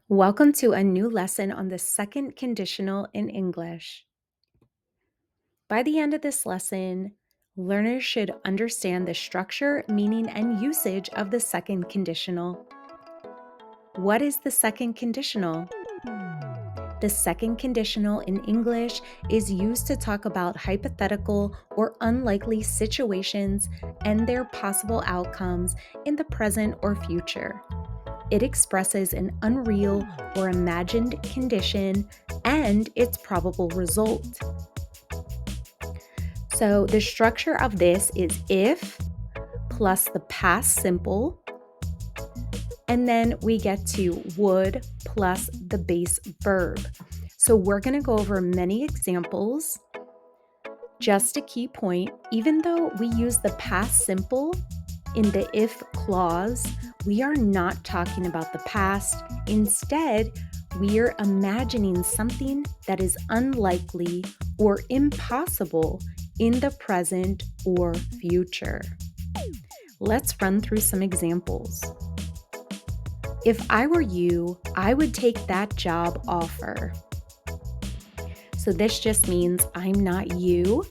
Welcome to a new lesson on the second conditional in English. By the end of this lesson, learners should understand the structure, meaning, and usage of the second conditional. What is the second conditional? The second conditional in English is used to talk about hypothetical or unlikely situations and their possible outcomes in the present or future. It expresses an unreal or imagined condition and its probable result. So the structure of this is if plus the past simple, and then we get to would plus the base verb. So we're going to go over many examples. Just a key point, even though we use the past simple in the if clause, we are not talking about the past. Instead, we are imagining something that is unlikely or impossible in the present or future. Let's run through some examples. If I were you, I would take that job offer. So this just means I'm not you,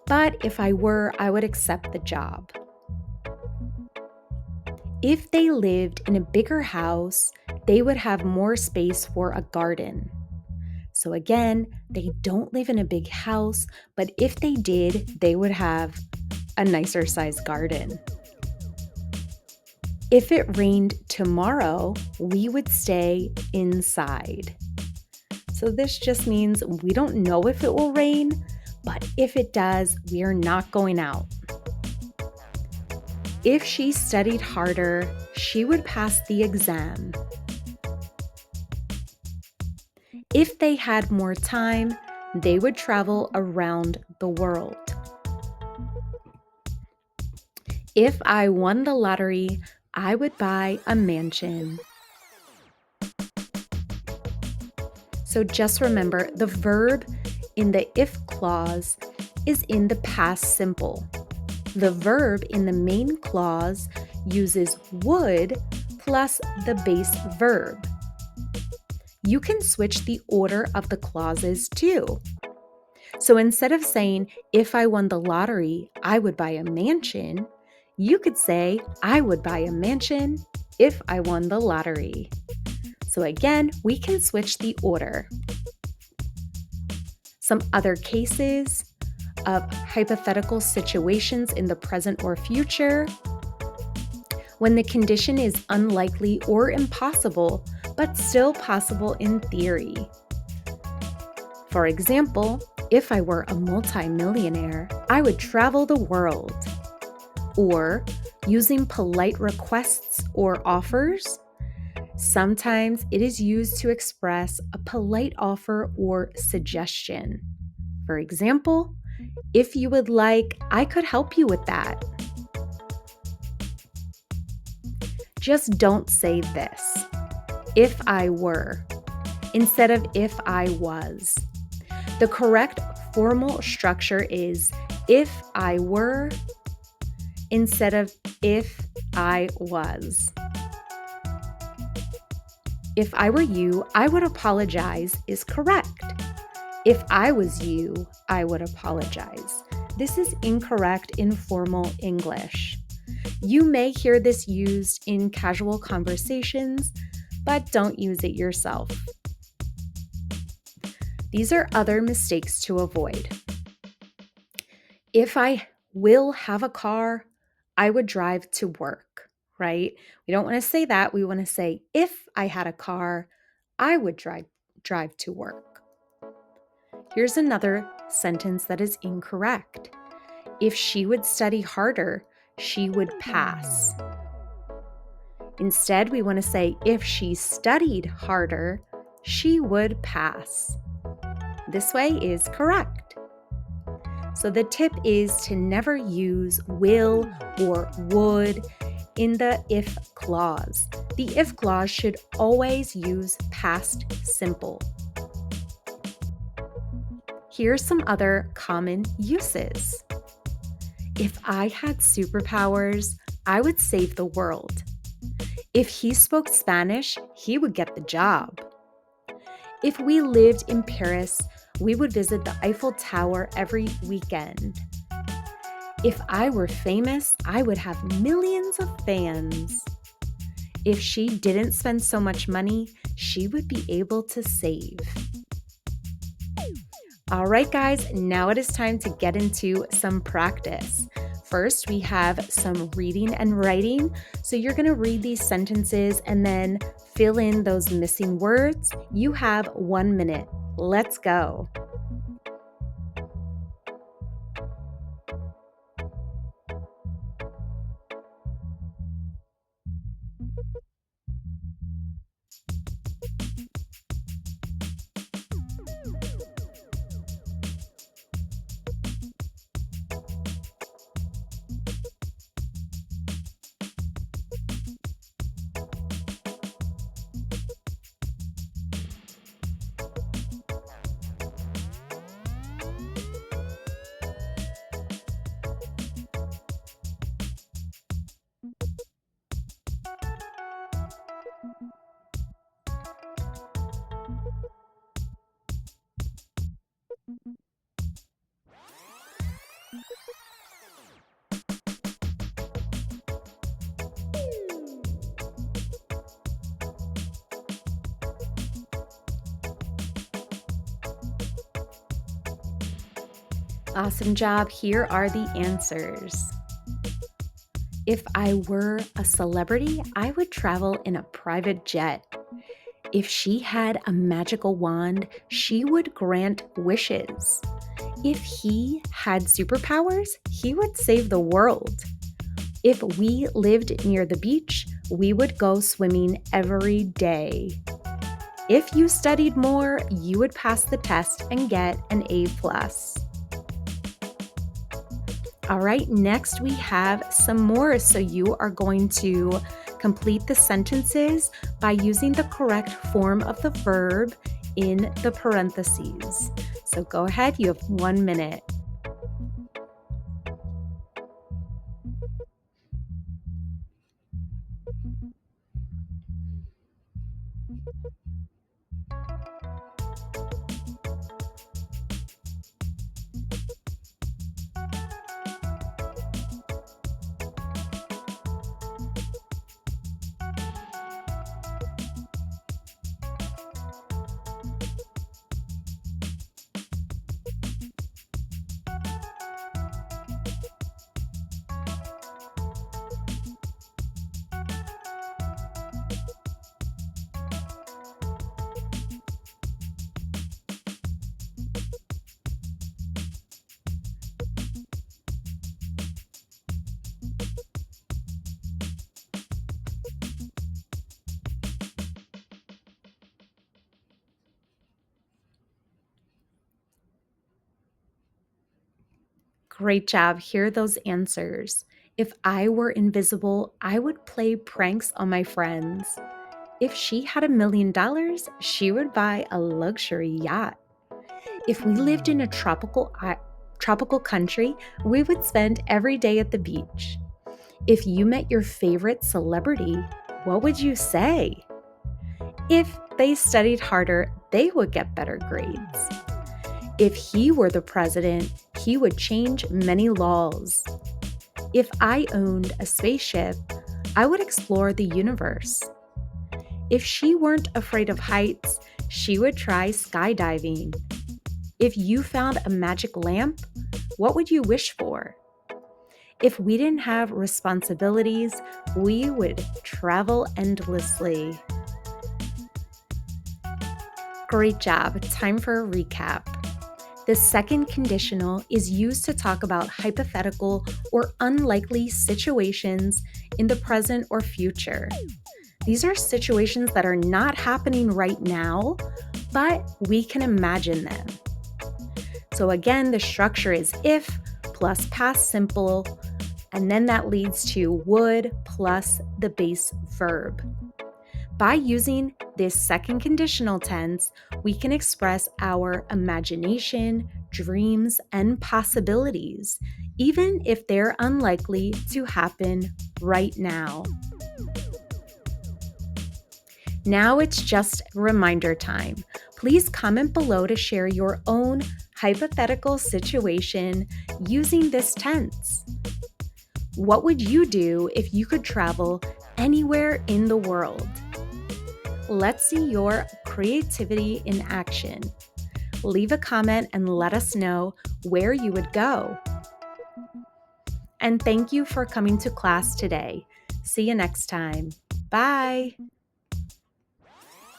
but if I were, I would accept the job. If they lived in a bigger house, they would have more space for a garden. So again, they don't live in a big house, but if they did, they would have a nicer sized garden. If it rained tomorrow, we would stay inside. So this just means we don't know if it will rain, but if it does, we are not going out. If she studied harder, she would pass the exam. If they had more time, they would travel around the world. If I won the lottery, I would buy a mansion. So just remember, the verb in the if clause is in the past simple. The verb in the main clause uses would plus the base verb. You can switch the order of the clauses too. So instead of saying, if I won the lottery, I would buy a mansion, you could say, I would buy a mansion if I won the lottery. So again, we can switch the order. Some other cases of hypothetical situations in the present or future. When the condition is unlikely or impossible, but still possible in theory. For example, if I were a multimillionaire, I would travel the world. Or using polite requests or offers. Sometimes it is used to express a polite offer or suggestion. For example, if you would like, I could help you with that. Just don't say this, if I were, instead of if I was. The correct formal structure is if I were instead of if I was. If I were you, I would apologize is correct. If I was you, I would apologize. This is incorrect in formal English. You may hear this used in casual conversations, but don't use it yourself. These are other mistakes to avoid. If I will have a car, I would drive to work, right? We don't want to say that. We want to say, if I had a car, I would drive to work. Here's another sentence that is incorrect. If she would study harder, she would pass. Instead, we want to say, if she studied harder, she would pass. This way is correct. So the tip is to never use will or would in the if clause. The if clause should always use past simple. Here's some other common uses. If I had superpowers, I would save the world. If he spoke Spanish, he would get the job. If we lived in Paris, we would visit the Eiffel Tower every weekend. If I were famous, I would have millions of fans. If she didn't spend so much money, she would be able to save. All right, guys, now it is time to get into some practice. First, we have some reading and writing. So you're going to read these sentences and then fill in those missing words. You have 1 minute. Let's go. Awesome job. Here are the answers. If I were a celebrity, I would travel in a private jet. If she had a magical wand, she would grant wishes. If he had superpowers, he would save the world. If we lived near the beach, we would go swimming every day. If you studied more, you would pass the test and get an A+. All right, next we have some more. So you are going to complete the sentences by using the correct form of the verb in the parentheses. So go ahead, you have 1 minute. Great job. Here are those answers. If I were invisible, I would play pranks on my friends. If she had $1,000,000, she would buy a luxury yacht. If we lived in a tropical country, we would spend every day at the beach. If you met your favorite celebrity, what would you say? If they studied harder, they would get better grades. If he were the president, he would change many laws. If I owned a spaceship, I would explore the universe. If she weren't afraid of heights, she would try skydiving. If you found a magic lamp, what would you wish for? If we didn't have responsibilities, we would travel endlessly. Great job. Time for a recap. The second conditional is used to talk about hypothetical or unlikely situations in the present or future. These are situations that are not happening right now, but we can imagine them. So again, the structure is if plus past simple, and then that leads to would plus the base verb. By using this second conditional tense, we can express our imagination, dreams, and possibilities, even if they're unlikely to happen right now. Now it's just reminder time. Please comment below to share your own hypothetical situation using this tense. What would you do if you could travel anywhere in the world? Let's see your creativity in action. Leave a comment and let us know where you would go. And thank you for coming to class today. See you next time. Bye.